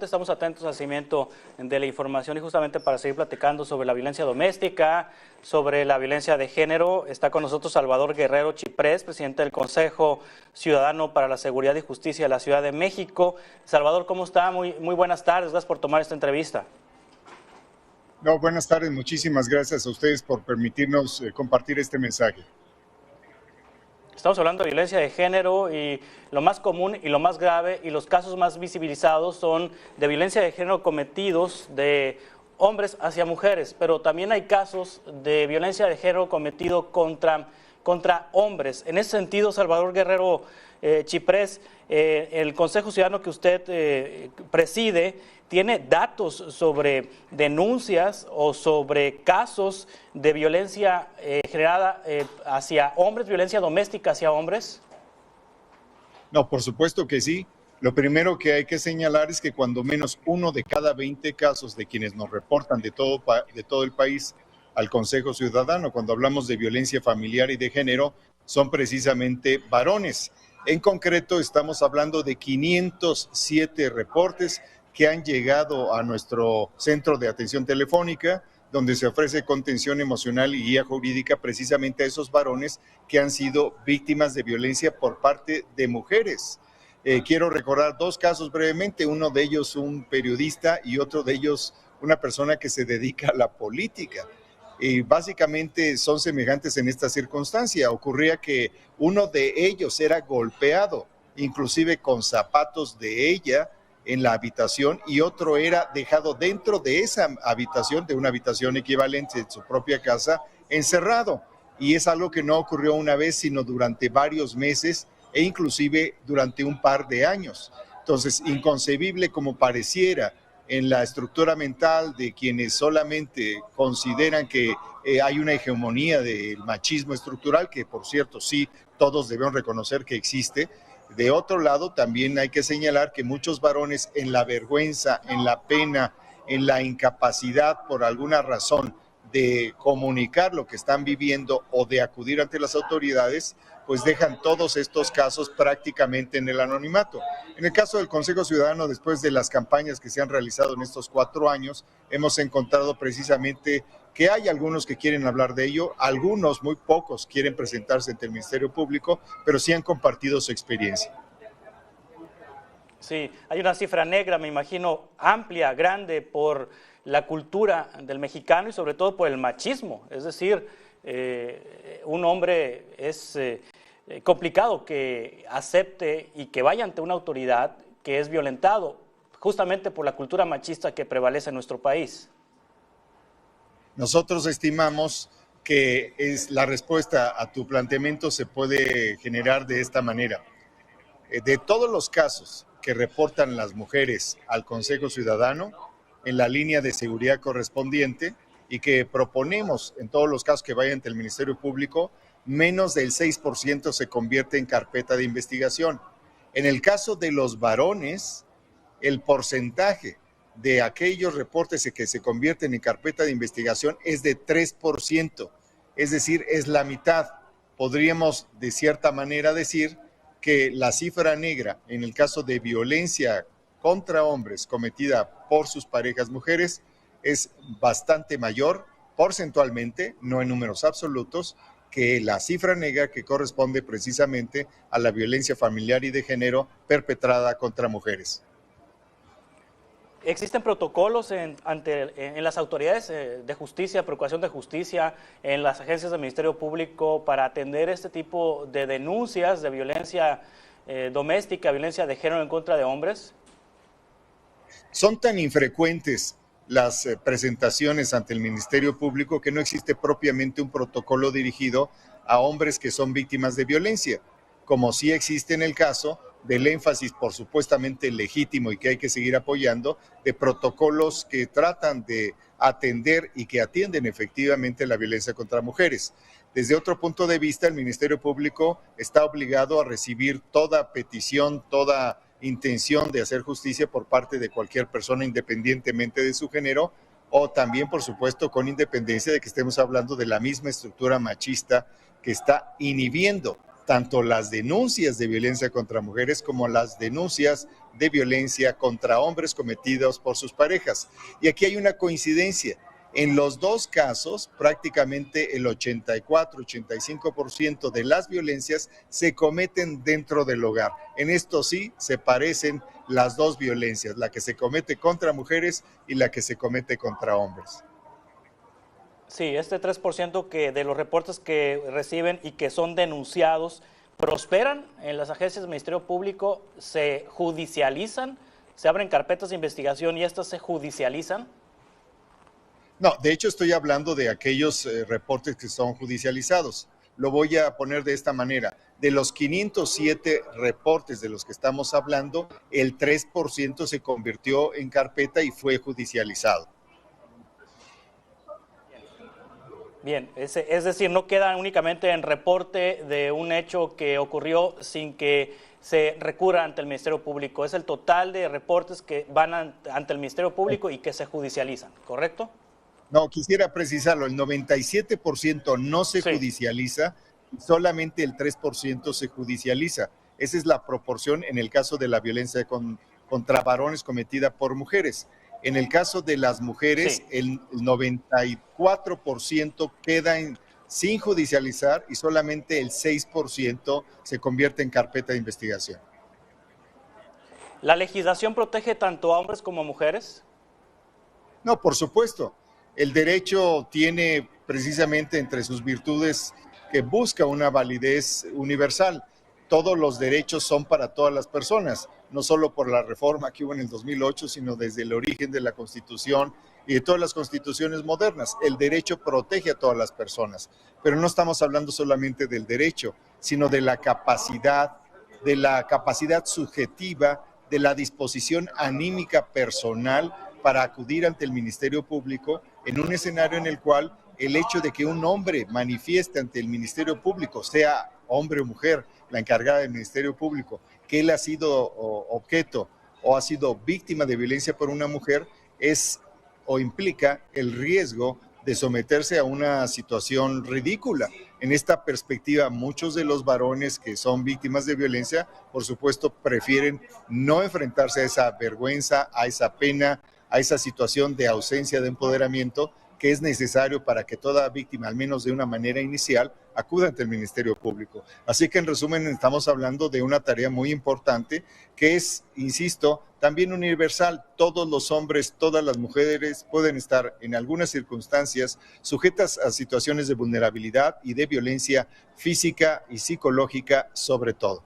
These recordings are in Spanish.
corte estamos atentos al seguimiento de la información y justamente para seguir platicando sobre la violencia doméstica, sobre la violencia de género, está con nosotros Salvador Guerrero Chiprés, presidente del Consejo Ciudadano para la Seguridad y Justicia de la Ciudad de México. Salvador, ¿cómo está? Muy buenas tardes, gracias por tomar esta entrevista. No, buenas tardes, muchísimas gracias a ustedes por permitirnos compartir este mensaje. Estamos hablando de violencia de género y lo más común y lo más grave y los casos más visibilizados son de violencia de género cometidos de hombres hacia mujeres, pero también hay casos de violencia de género cometido contra hombres. En ese sentido, Salvador Guerrero Chiprés, el Consejo Ciudadano que usted preside, ¿tiene datos sobre denuncias o sobre casos de violencia generada hacia hombres, violencia doméstica hacia hombres? No, por supuesto que sí. Lo primero que hay que señalar es que cuando menos 1 de cada 20 casos de quienes nos reportan de todo el país al Consejo Ciudadano, cuando hablamos de violencia familiar y de género, son precisamente varones. En concreto, estamos hablando de 507 reportes que han llegado a nuestro centro de atención telefónica, donde se ofrece contención emocional y guía jurídica precisamente a esos varones que han sido víctimas de violencia por parte de mujeres. Quiero recordar 2 casos brevemente, uno de ellos un periodista y otro de ellos una persona que se dedica a la política. Y básicamente son semejantes en esta circunstancia. Ocurría que uno de ellos era golpeado, inclusive con zapatos de ella, en la habitación, y otro era dejado dentro de esa habitación, de una habitación equivalente en su propia casa, encerrado. Y es algo que no ocurrió una vez, sino durante varios meses e inclusive durante un par de años. Entonces, inconcebible como pareciera en la estructura mental de quienes solamente consideran que hay una hegemonía del machismo estructural, que por cierto sí, todos debemos reconocer que existe. De otro lado, también hay que señalar que muchos varones en la vergüenza, en la pena, en la incapacidad por alguna razón de comunicar lo que están viviendo o de acudir ante las autoridades, pues dejan todos estos casos prácticamente en el anonimato. En el caso del Consejo Ciudadano, después de las campañas que se han realizado en estos 4 años, hemos encontrado precisamente que hay algunos que quieren hablar de ello, algunos, muy pocos, quieren presentarse ante el Ministerio Público, pero sí han compartido su experiencia. Sí, hay una cifra negra, me imagino, amplia, grande, por la cultura del mexicano y sobre todo por el machismo. Es decir, un hombre es complicado que acepte y que vaya ante una autoridad que es violentado justamente por la cultura machista que prevalece en nuestro país. Nosotros estimamos que la respuesta a tu planteamiento se puede generar de esta manera. De todos los casos que reportan las mujeres al Consejo Ciudadano, en la línea de seguridad correspondiente, y que proponemos en todos los casos que vayan ante el Ministerio Público, menos del 6% se convierte en carpeta de investigación. En el caso de los varones, el porcentaje de aquellos reportes que se convierten en carpeta de investigación es de 3%, es decir, es la mitad. Podríamos de cierta manera decir que la cifra negra en el caso de violencia contra hombres cometida por sus parejas mujeres es bastante mayor porcentualmente, no en números absolutos, que la cifra negra que corresponde precisamente a la violencia familiar y de género perpetrada contra mujeres. ¿Existen protocolos en las autoridades de justicia, procuración de justicia, en las agencias del Ministerio Público para atender este tipo de denuncias de violencia doméstica, violencia de género en contra de hombres? Son tan infrecuentes las presentaciones ante el Ministerio Público que no existe propiamente un protocolo dirigido a hombres que son víctimas de violencia, como sí existe en el caso del énfasis, por supuestamente legítimo y que hay que seguir apoyando, de protocolos que tratan de atender y que atienden efectivamente la violencia contra mujeres. Desde otro punto de vista, el Ministerio Público está obligado a recibir toda petición, toda intención de hacer justicia por parte de cualquier persona independientemente de su género, o también, por supuesto, con independencia de que estemos hablando de la misma estructura machista que está inhibiendo tanto las denuncias de violencia contra mujeres como las denuncias de violencia contra hombres cometidos por sus parejas. Y aquí hay una coincidencia. En los dos casos, prácticamente el 84-85% de las violencias se cometen dentro del hogar. En esto sí se parecen las dos violencias, la que se comete contra mujeres y la que se comete contra hombres. Sí, este 3% que de los reportes que reciben y que son denunciados prosperan en las agencias del Ministerio Público, se judicializan, se abren carpetas de investigación y estas se judicializan. No, de hecho estoy hablando de aquellos reportes que son judicializados. Lo voy a poner de esta manera. De los 507 reportes de los que estamos hablando, el 3% se convirtió en carpeta y fue judicializado. Bien, es decir, no queda únicamente en reporte de un hecho que ocurrió sin que se recurra ante el Ministerio Público. Es el total de reportes que van ante el Ministerio Público y que se judicializan, ¿correcto? No, quisiera precisarlo, el 97% no se judicializa, solamente el 3% se judicializa. Esa es la proporción en el caso de la violencia contra varones cometida por mujeres. En el caso de las mujeres, el 94% queda sin judicializar y solamente el 6% se convierte en carpeta de investigación. ¿La legislación protege tanto a hombres como a mujeres? No, por supuesto. El derecho tiene precisamente entre sus virtudes que busca una validez universal. Todos los derechos son para todas las personas, no solo por la reforma que hubo en el 2008, sino desde el origen de la Constitución y de todas las constituciones modernas. El derecho protege a todas las personas, pero no estamos hablando solamente del derecho, sino de la capacidad subjetiva, de la disposición anímica personal para acudir ante el Ministerio Público en un escenario en el cual el hecho de que un hombre manifieste ante el Ministerio Público, sea hombre o mujer, la encargada del Ministerio Público, que él ha sido objeto o ha sido víctima de violencia por una mujer, es o implica el riesgo de someterse a una situación ridícula. En esta perspectiva, muchos de los varones que son víctimas de violencia, por supuesto, prefieren no enfrentarse a esa vergüenza, a esa pena, a esa situación de ausencia de empoderamiento que es necesario para que toda víctima, al menos de una manera inicial, acuda ante el Ministerio Público. Así que en resumen estamos hablando de una tarea muy importante que es, insisto, también universal. Todos los hombres, todas las mujeres pueden estar en algunas circunstancias sujetas a situaciones de vulnerabilidad y de violencia física y psicológica sobre todo.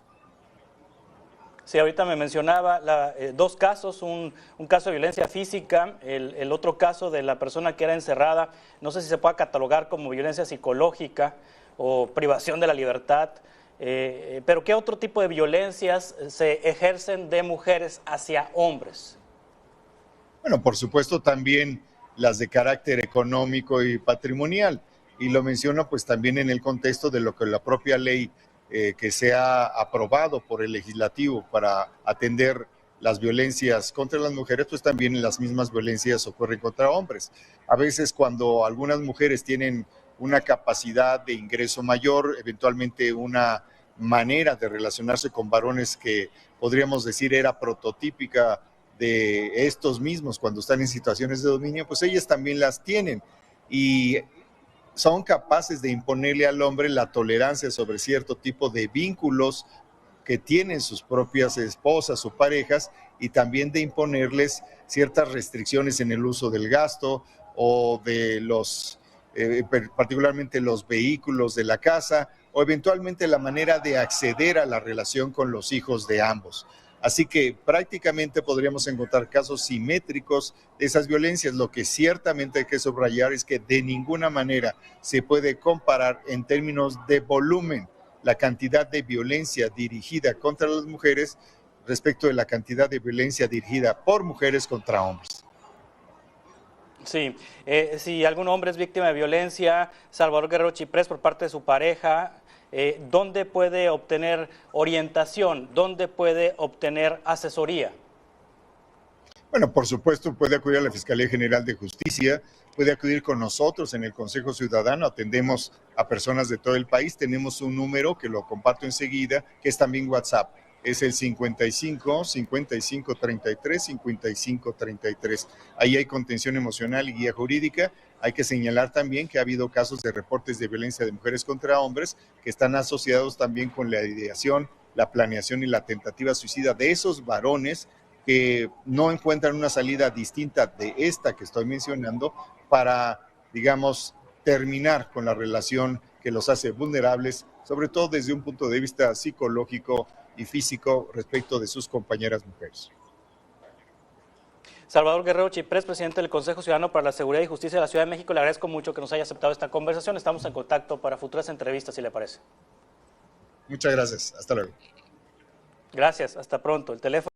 Sí, ahorita me mencionaba dos casos, un caso de violencia física, el otro caso de la persona que era encerrada, no sé si se puede catalogar como violencia psicológica o privación de la libertad, pero ¿qué otro tipo de violencias se ejercen de mujeres hacia hombres? Bueno, por supuesto también las de carácter económico y patrimonial, y lo menciono pues también en el contexto de lo que la propia ley que se ha aprobado por el legislativo para atender las violencias contra las mujeres, pues también las mismas violencias ocurren contra hombres. A veces cuando algunas mujeres tienen una capacidad de ingreso mayor, eventualmente una manera de relacionarse con varones que podríamos decir era prototípica de estos mismos cuando están en situaciones de dominio, pues ellas también las tienen y son capaces de imponerle al hombre la tolerancia sobre cierto tipo de vínculos que tienen sus propias esposas o parejas y también de imponerles ciertas restricciones en el uso del gasto o de los, particularmente los vehículos de la casa o eventualmente la manera de acceder a la relación con los hijos de ambos. Así que prácticamente podríamos encontrar casos simétricos de esas violencias. Lo que ciertamente hay que subrayar es que de ninguna manera se puede comparar en términos de volumen la cantidad de violencia dirigida contra las mujeres respecto de la cantidad de violencia dirigida por mujeres contra hombres. Sí, si algún hombre es víctima de violencia, Salvador Guerrero Chiprés, por parte de su pareja, ¿dónde puede obtener orientación? ¿Dónde puede obtener asesoría? Bueno, por supuesto, puede acudir a la Fiscalía General de Justicia, puede acudir con nosotros en el Consejo Ciudadano, atendemos a personas de todo el país, tenemos un número que lo comparto enseguida, que es también WhatsApp, es el 55 55 33 55 33. Ahí hay contención emocional y guía jurídica. Hay que señalar también que ha habido casos de reportes de violencia de mujeres contra hombres que están asociados también con la ideación, la planeación y la tentativa suicida de esos varones que no encuentran una salida distinta de esta que estoy mencionando para, digamos, terminar con la relación que los hace vulnerables, sobre todo desde un punto de vista psicológico y físico respecto de sus compañeras mujeres. Salvador Guerrero Chiprés, presidente del Consejo Ciudadano para la Seguridad y Justicia de la Ciudad de México, le agradezco mucho que nos haya aceptado esta conversación. Estamos en contacto para futuras entrevistas, si le parece. Muchas gracias. Hasta luego. Gracias. Hasta pronto. El teléfono